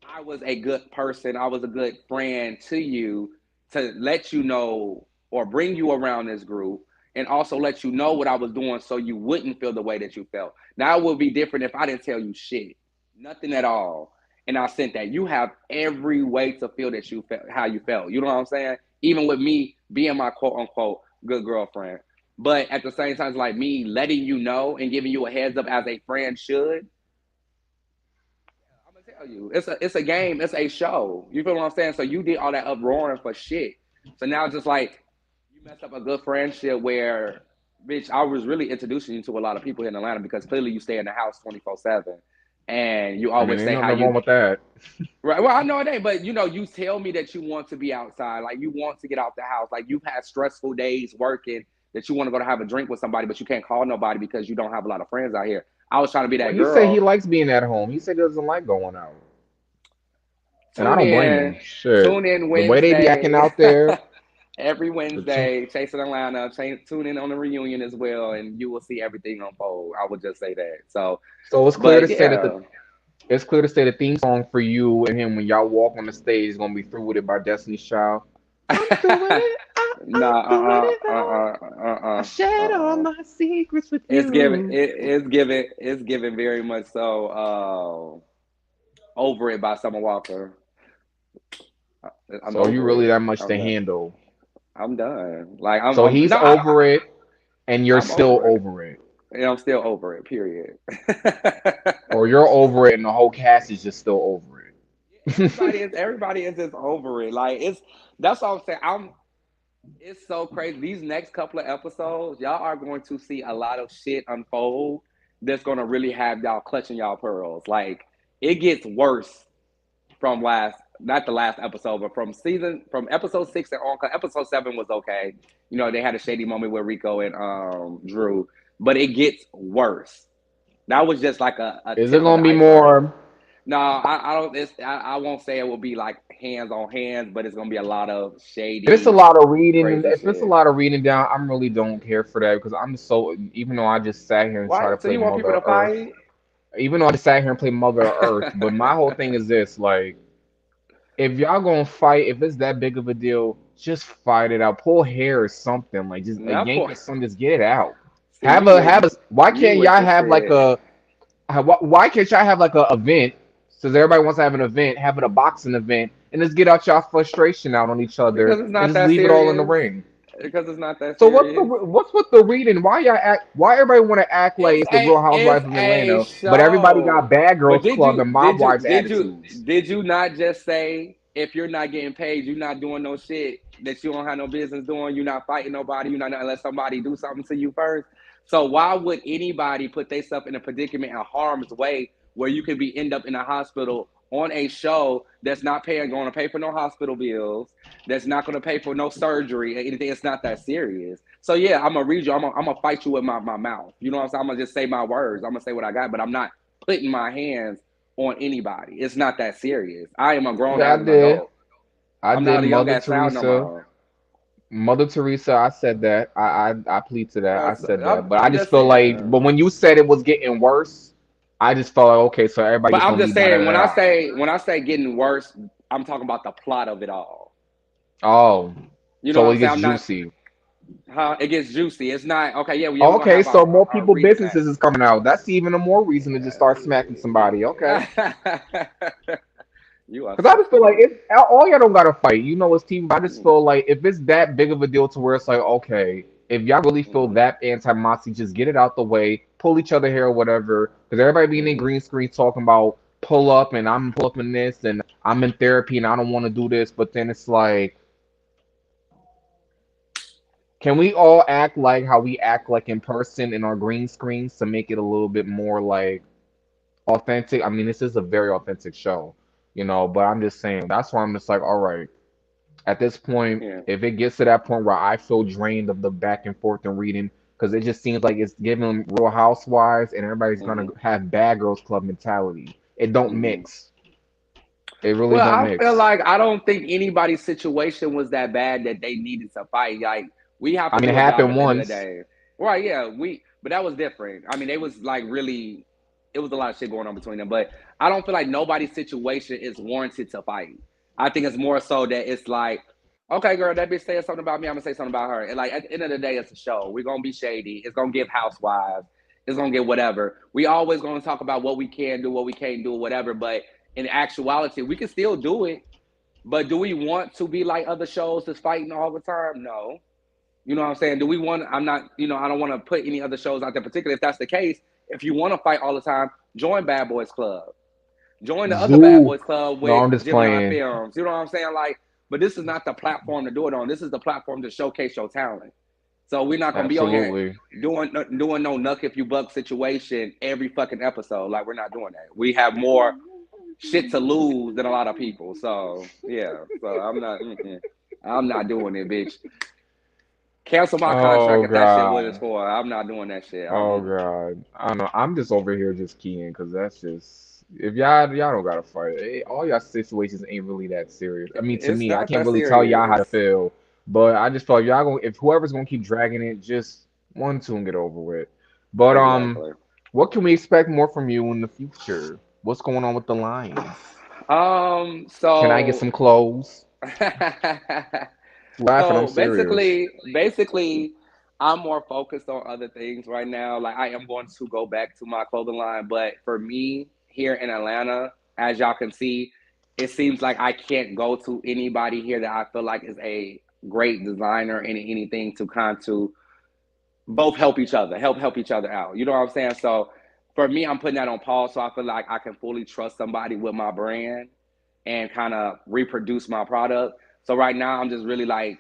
I was a good person. I was a good friend to you to let you know or bring you around this group and also let you know what I was doing so you wouldn't feel the way that you felt. Now it would be different if I didn't tell you shit, nothing at all. and I sent that. You have every way to feel that you felt how you felt. You know what I'm saying? Even with me being my quote unquote good girlfriend. But at the same time, it's like me letting you know and giving you a heads up as a friend should. I'm gonna tell you, it's a game, it's a show. You feel what I'm saying? So you did all that uproaring for shit. So now it's just like you messed up a good friendship where, bitch, I was really introducing you to a lot of people here in Atlanta because clearly you stay in the house 24/7, and you I mean, always ain't say how nothing wrong you. with that. Right. Well, I know it ain't, but you tell me that you want to be outside, like you want to get out the house, like you've had stressful days working, that you want to go to have a drink with somebody, but you can't call nobody because you don't have a lot of friends out here. I was trying to be Well, that he said he girl. likes being at home. He said he doesn't like going out. And I Tune don't blame in, him. Shit. tune in The way they be acting Wednesday, out there, every the tr- Wednesday, Chasing Atlanta. Tune in on the reunion as well, and you will see everything unfold. I would just say that. So, so it's clear to but say that yeah, the theme song for you and him when y'all walk on the stage is gonna be "Through With It" by Destiny's Child. I'm through with it. I'm nah, through with it all. I shared all uh. my secrets with It's given. you. It's given. It's given very much so. Over it by Summer Walker. I'm So you over really it. that much I'm to done. handle. I'm done. Like So I'm he's no. over it, and you're I'm still over it. over it, And I'm still over it. Period. or you're over it, and the whole cast is just still over everybody it. is. Everybody is just over it. Like it's. That's all I'm saying. I'm. It's so crazy. These next couple of episodes, y'all are going to see a lot of shit unfold. That's gonna really have y'all clutching y'all pearls. Like it gets worse from last, not the last episode, but from episode 6 and on. 'Cause episode 7 was okay. They had a shady moment with Rico and Drew, but it gets worse. That was just like a Is it tip of gonna the be iceberg. more? No, I don't. I won't say it will be like hands on hands, but it's gonna be a lot of If it's a shady, lot of reading, crazy if it's a shit. lot of reading down, I really don't care for that because I'm so. Even though I just sat here and tried Why? to So play you want people Mother to Earth, fight? even though I just sat here and played Mother Earth, but my whole thing is this: like, if y'all gonna fight, if it's that big of a deal, just fight it out. Pull hair or something, like just a Not yank for. or something. Just get it out. See you Have with a. Why you can't with y'all the have like shit a? Why can't y'all have like a event? Since everybody wants to have an event, have it a boxing event, and just get out y'all frustration out on each because other, it's and not just that leave it all in the serious. ring. Because it's not that So serious. what's with the reading? Why y'all act? Why everybody want to act like it's the Real It's Housewives of a Atlanta, but everybody got show. Bad But Girls Club and Mob Wives attitudes? did you not just say if you're not getting paid, you're not doing no shit that you don't have no business doing, you're not fighting nobody, you're not unless somebody do something to you first. So why would anybody put themselves in a predicament in harm's way where you could be end up in a hospital on a show that's not paying going to pay for no hospital bills, that's not going to pay for no surgery or anything. It's not that serious. So yeah, I'm gonna read you. I'm gonna fight you with my mouth. You know what I'm saying? I'm gonna just say my words. I'm gonna say what I got, but I'm not putting my hands on anybody. It's not that serious. I am a grown Yeah, I ass did. adult. I I'm did. not a young ass child no more. Mother Teresa. I said that. I plead to that. I Uh, said that. But I I'm just just feel like, but saying. when you said it was getting worse, I just felt like okay, so everybody But just I'm gonna just be da da saying da da. when I say getting worse, I'm talking about the plot of it all. Oh, You know what so I'm it saying? gets I'm not. juicy. Huh? It gets juicy. It's not okay. Yeah, yeah, we're gonna Okay, have so more our people reading businesses that. is coming out. That's even a more reason to just start smacking somebody. Okay. You are Because I so just feel like funny. all y'all don't gotta fight. You know, it's TV. I just feel like if it's that big of a deal to where it's like, okay, if y'all really feel Mm-hmm. that anti-Moxie, just get it out the way, pull each other hair or whatever. Because everybody being in Mm-hmm. green screen talking about pull up and I'm pull up in this and I'm in therapy and I don't want to do this. But then it's like, can we all act like how we act like in person in our green screens to make it a little bit more like authentic? I mean, this is a very authentic show, but I'm just saying that's why I'm just like, all right. At this point, Yeah. if it gets to that point where I feel drained of the back and forth and reading, because it just seems like it's giving Real Housewives and everybody's gonna Mm-hmm. have Bad Girls Club mentality. It don't Mm-hmm. mix. It really Well, don't I feel mix. like I don't think anybody's situation was that bad that they needed to fight. Like we have I to mean, it do a job happened at the end of the once. day. Right, yeah. But that was different. I mean, they was like really it was a lot of shit going on between them. But I don't feel like nobody's situation is warranted to fight. I think it's more so that it's like, okay, girl, that bitch said something about me, I'm gonna say something about her. And like at the end of the day, it's a show. We're gonna be shady. It's gonna give housewives. It's gonna get whatever. We always gonna talk about what we can do, what we can't do, whatever. But in actuality, we can still do it, but do we want to be like other shows that's fighting all the time? No. You know what I'm saying? Do we want? I'm not. I don't want to put any other shows out there. Particularly if that's the case, if you want to fight all the time, join Bad Boys Club. Join the other Bad Zoo. Boys Club No, with I'm just Gemini playing. Films. You know what I'm saying? Like, but this is not the platform to do it on. This is the platform to showcase your talent. So we're not gonna be on here Absolutely. doing no nuck if you buck situation every fucking episode. Like we're not doing that. We have more shit to lose than a lot of people. So yeah. So I'm not doing it, bitch. Cancel my contract Oh if that shit what it's God. for. I'm not doing that shit. Oh God. I don't know. I'm just over here just keying because that's just if y'all don't gotta fight. All y'all situations ain't really that serious. I mean, to It's me, I not can't that really tell y'all how to serious. feel, but I just felt y'all gonna if whoever's gonna keep dragging it, just one, two, and get over with. But Exactly. what can we expect more from you in the future? What's going on with the lines? Can I get So some clothes? Laughing, I'm so serious. basically, I'm more focused on other things right now. Like I am going to go back to my clothing line, but for me here in Atlanta, as y'all can see, it seems like I can't go to anybody here that I feel like is a great designer and anything to kind to both help each other, help each other out. You know what I'm saying? So for me, I'm putting that on pause so I feel like I can fully trust somebody with my brand and kind of reproduce my product. So right now, I'm just really like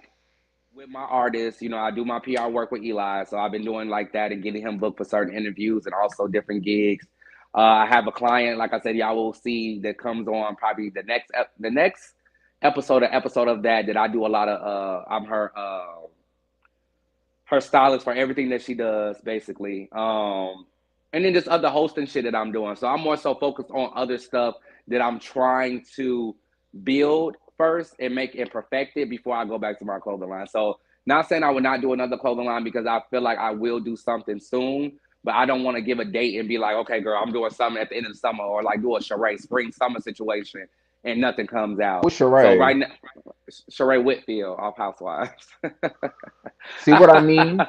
with my artists. I do my PR work with Eli, so I've been doing like that and getting him booked for certain interviews and also different gigs. I have a client, like I said, y'all will see that comes on probably the next episode of that I do a lot of. I'm her stylist for everything that she does, basically. And then just other hosting shit that I'm doing. So I'm more so focused on other stuff that I'm trying to build first and make it perfected before I go back to my clothing line. So not saying I would not do another clothing line because I feel like I will do something soon, but I don't want to give a date and be like, okay, girl, I'm doing something at the end of the summer or like do a charade spring summer situation and nothing comes out. What's So Sheree? right now, Sheree Whitfield off Housewives. See what I mean?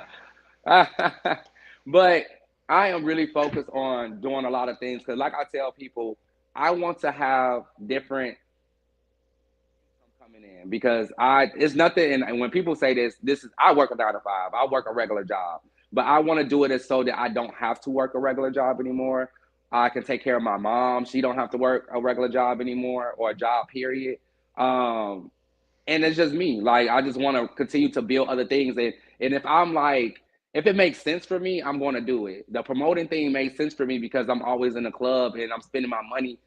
But I am really focused on doing a lot of things because, like I tell people, I want to have different coming in because it's nothing. And when people say this is I work a 9 to 5, I work a regular job, but I want to do it as so that I don't have to work a regular job anymore. I can take care of my mom; she don't have to work a regular job anymore or a job period. Um, and it's just me. Like I just want to continue to build other things, and if I'm like, if it makes sense for me, I'm going to do it. The promoting thing makes sense for me because I'm always in the club and I'm spending my money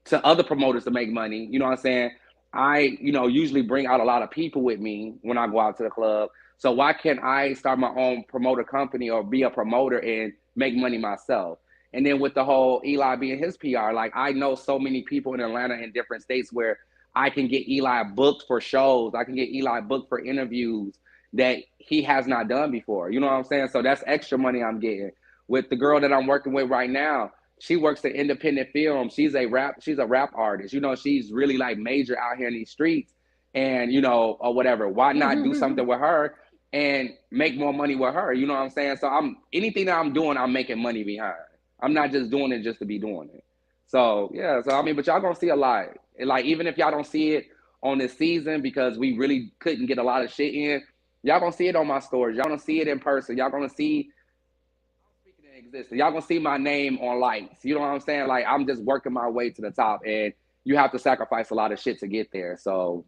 to other promoters to make money. You know what I'm saying? I, usually bring out a lot of people with me when I go out to the club. So why can't I start my own promoter company or be a promoter and make money myself? And then with the whole Eli being his PR, like I know so many people in Atlanta in different states where I can get Eli booked for shows. I can get Eli booked for interviews that he has not done before. You know what I'm saying? So that's extra money I'm getting. With the girl that I'm working with right now, she works at independent film. She's a rap artist. She's really like major out here in these streets and or whatever. Why not do something with her and make more money with her? You know what I'm saying? So I'm anything that I'm doing, I'm making money behind. I'm not just doing it just to be doing it. So yeah, so I mean, but y'all gonna see a lot. And like even if y'all don't see it on this season because we really couldn't get a lot of shit in, y'all gonna see it on my stories. Y'all gonna see it in person. Y'all gonna see speaking in existence. Y'all gonna see my name on lights. You know what I'm saying? Like I'm just working my way to the top, and you have to sacrifice a lot of shit to get there. So,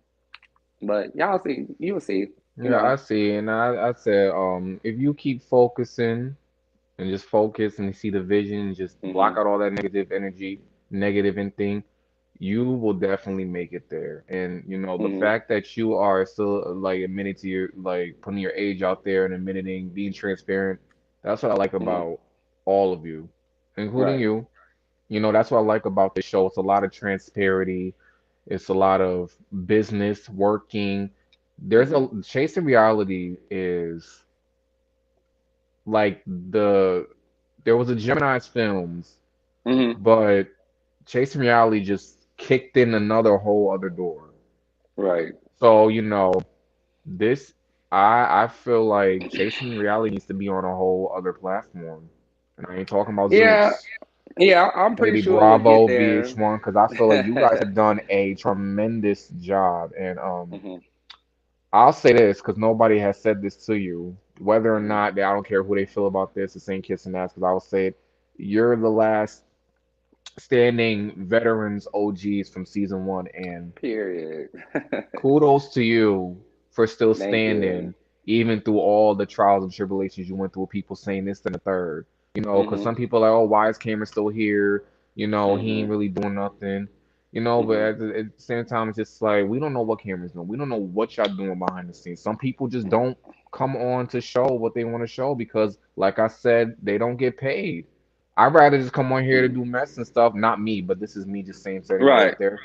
but y'all see, you'll see. You Yeah, I know. see. And I said, if you keep focusing and just focus and see the vision, just block Hmm. out all that negative energy, negative anything, you will definitely make it there. And the Hmm. fact that you are still like admitting to your like putting your age out there and admitting being transparent, that's what I like Hmm. about all of you, including Right. you. That's what I like about the show. It's a lot of transparency. It's a lot of business working. There's Hmm. a chasing reality is like there was a Gemini's films, Hmm. but chasing reality just kicked in another whole other door. Right. So, this I feel like chasing reality needs to be on a whole other platform. And I ain't talking about Yeah. Zeus. Yeah, I'm pretty maybe sure we'll get Bravo, there. VH1, because I feel like you guys have done a tremendous job. And Hmm. I'll say this because nobody has said this to you, whether or Hmm. not I don't care who they feel about this, the same kissing ass. Because I will say it, you're the last standing veterans OGs from season 1, and Period. kudos to you for still Thank you. standing, even through all the trials and tribulations you went through with people saying this and the third. Because Hmm. some people are like, oh, why is Cameron still here? He ain't Hmm. really doing nothing. But Hmm. at the same time, it's just like, we don't know what Cameron's doing. We don't know what y'all doing behind the scenes. Some people just don't come on to show what they want to show because, like I said, they don't get paid. I'd rather just come on here to do mess and stuff. Not me, but this is me just saying to anybody Right. out there.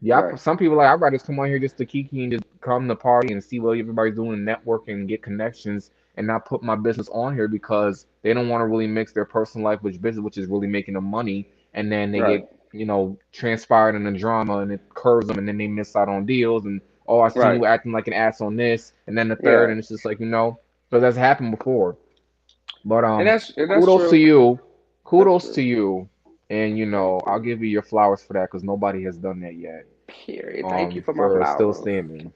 Yeah, Right. some people like I'd rather just come on here just to kiki and just come to party and see what everybody's doing and network and get connections and not put my business on here because they don't want to really mix their personal life with business, which is really making them money, and then they Right. get transpired in the drama and it curves them and then they miss out on deals and oh I seen Right. you acting like an ass on this and then the third Yeah. and it's just like so that's happened before. But And that's kudos to true. you, That's kudos to true. you, and Thank I'll you. give you your flowers for that because nobody has done that yet Period. Thank you for my for still flowers. standing.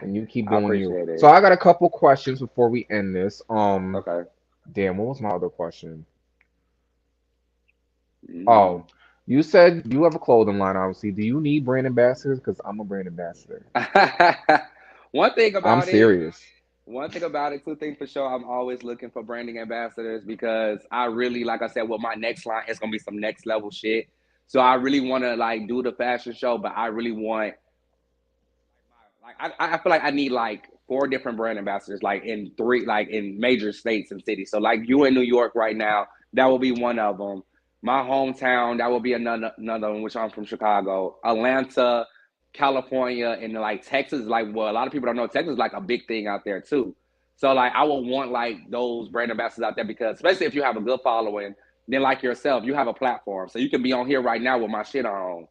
And you keep I doing you. appreciate So it. I got a couple questions before we end this. Okay. Damn, what was my other question? Mm. Oh, you said you have a clothing line, obviously. Do you need brand ambassadors? Because I'm a brand ambassador. One thing I'm about it, serious. two things for sure. I'm always looking for branding ambassadors because I really, like I said, with my next line, it's gonna be some next level shit. So I really want to like do the fashion show, but I really want I feel like I need like four different brand ambassadors, like in three, like in major states and cities. So like you in New York right now, that will be one of them. My hometown, that will be another one, which I'm from Chicago. Atlanta, California, and like Texas, like well, a lot of people don't know Texas is like a big thing out there too. So like I would want like those brand ambassadors out there because especially if you have a good following, then like yourself, you have a platform. So you can be on here right now with my shit on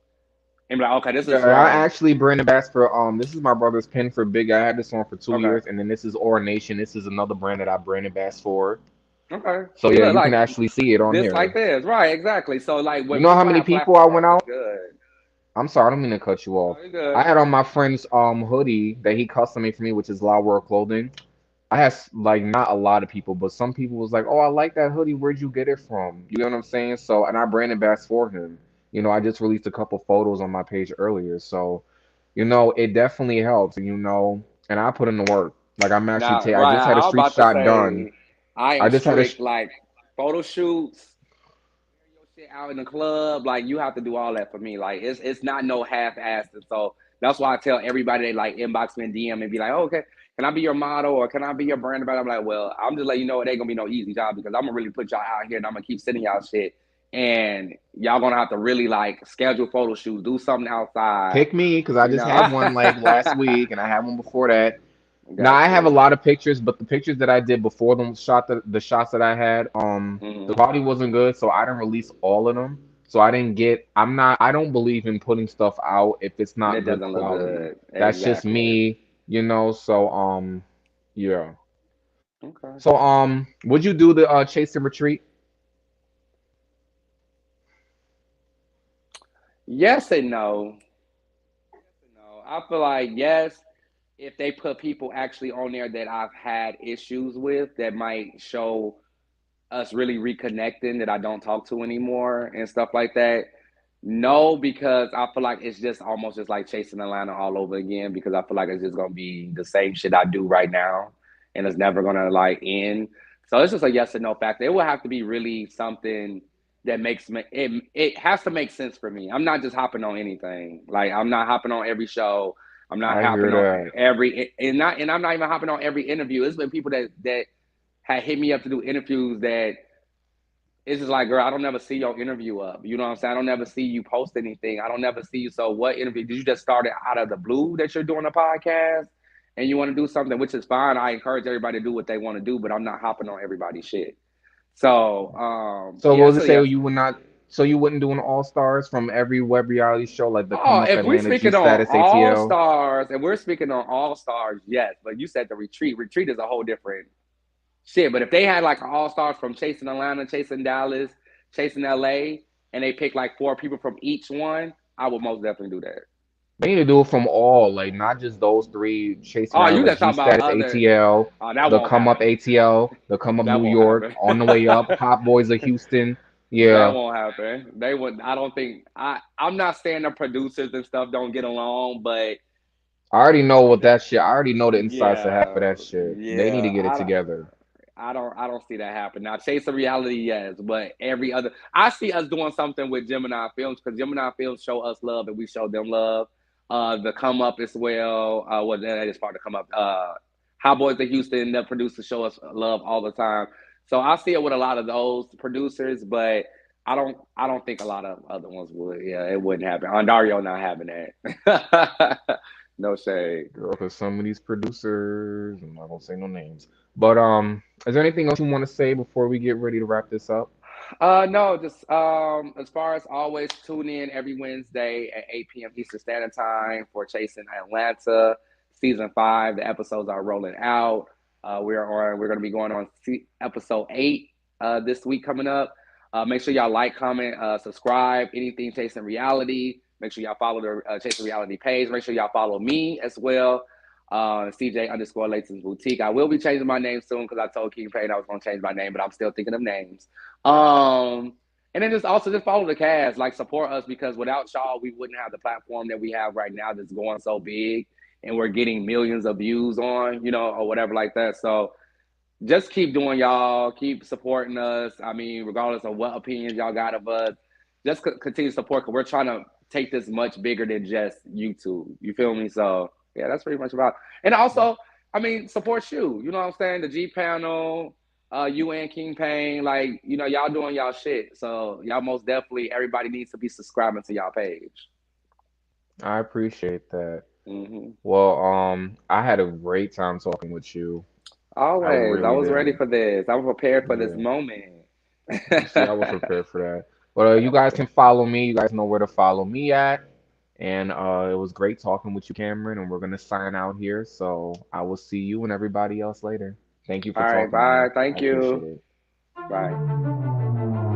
and be like, okay, this Yeah, is I from actually brand ambassador for this is my brother's pen for Big. I had this on for two okay. years, and then this is Aura Nation. This is another brand that I brand ambassador for. Okay. So See, yeah, look, you can like actually see it on this, like here. this, right? Exactly. So, like You when know how people many have people I went platforms, out? it's good. I'm sorry, I don't mean to cut you No, off. you're I good. had on my friend's hoodie that he custom made for me, which is La World Clothing. I had like not a lot of people, but some people was like, "Oh, I like that hoodie. Where'd you get it from?" You know what I'm saying? So, and I brand ambassador for him. I just released a couple photos on my page earlier, so it definitely helps. And I put in the work. Like I'm actually, Now, I right? just had a I was street about to shot done. say, I I am just had a, strict. Like photo shoots, your shit out in the club, like you have to do all that for me. Like it's not no half-assed. And so that's why I tell everybody they like inbox me and DM and be like, oh, okay, can I be your model or can I be your brand ambassador? I'm like, well, I'm just letting you know it ain't gonna be no easy job because I'm gonna really put y'all out here and I'm gonna keep sending y'all shit. And y'all gonna have to really like schedule photo shoots, do something outside, pick me because I you just know. had one like last week, and I had one before that. Now I Got have a you. lot of pictures, but the pictures that I did before the shots that I had, the Hmm. quality wasn't good, so I didn't release all of them. So I didn't get. I don't believe in putting stuff out if it's not That good doesn't look quality. good. That's just Exactly. me. So yeah. Okay. So would you do the chase and retreat? Yes and no. Yes and no. I feel like yes, if they put people actually on there that I've had issues with that might show us really reconnecting that I don't talk to anymore and stuff like that. No, because I feel like it's just almost just like chasing Atlanta all over again because I feel like it's just gonna be the same shit I do right now and it's never gonna like end. So it's just a yes or no factor. It will have to be really something that makes me it has to make sense for me. I'm not just hopping on anything. Like I'm not hopping on every show. I'm not I hear hopping on that. every and I'm not even hopping on every interview. It's been people that had hit me up to do interviews that it's just like, girl, I don't never see your interview up. You know what I'm saying? I don't never see you post anything. I don't never see you. So what interview did you just start it out of the blue that you're doing a podcast and you want to do something, which is fine. I encourage everybody to do what they want to do, but I'm not hopping on everybody's shit. So So yeah, what was so it say yes. you would not? So you wouldn't do an all stars from every web reality show like the Come Oh, Up if we're Atlanta, G speaking on Status, all ATL? stars, and we're speaking on all stars, yes. But you said the retreat. Retreat is a whole different shit. But if they had like all stars from Chasing Atlanta, Chasing Dallas, Chasing LA, and they pick like 4 people from each one, I would most definitely do that. They need to do it from all, like not just those three chasing Oh, around you like just G talking about Status other? ATL, Oh, that the won't come up happen. ATL, the come up That New won't York, happen. on the way up, Hot Boys of Houston. That Yeah. won't happen. They would. I don't think. I'm not saying the producers and stuff don't get along, but I already know what that shit. I already know the insides to half of yeah, that shit. They need to yeah. get it together. I don't see that happen. Now, Chase of Reality, yes, but every other, I see us doing something with Gemini Films because Gemini Films show us love and we show them love. The Come Up as well. That is part of Come Up. Hot Boys of Houston, the producers show us love all the time. So I see it with a lot of those producers, but I don't think a lot of other ones would. Yeah, it wouldn't happen. Ondario not having that. No shade. Girl, because some of these producers, I'm not gonna say no names. But is there anything else you want to say before we get ready to wrap this up? No, just as far as always, tune in every Wednesday at 8 p.m. Eastern Standard Time for Chasing Atlanta season 5. The episodes are rolling out. We're going to be going on episode 8 this week coming up. Make sure y'all like, comment, subscribe. Anything Chasing Reality. Make sure y'all follow the Chasing Reality page. Make sure y'all follow me as well. CJ underscore Layton's Boutique. I will be changing my name soon because I told King Payne I was going to change my name, but I'm still thinking of names. Um, and then just also just follow the cast, like support us because without y'all, we wouldn't have the platform that we have right now that's going so big and we're getting millions of views on, or whatever like that. So just keep doing y'all, keep supporting us. I mean, regardless of what opinions y'all got of us, just continue to support because we're trying to take this much bigger than just YouTube. You feel me? So yeah, that's pretty much about. And also, I mean, support you. You know what I'm saying? The G panel, you and King Payne, like y'all doing y'all shit. So y'all most definitely everybody needs to be subscribing to y'all page. I appreciate that. Hmm. Well, I had a great time talking with you. I Always, I really was ready did. for this. I'm prepared for this Yeah. moment. See, I was prepared for that. But you guys can follow me. You guys know where to follow me at. And it was great talking with you, Cameron. And we're gonna sign out here. So I will see you and everybody else later. Thank you All for right, talking to me. bye. I Thank appreciate you. it. Bye.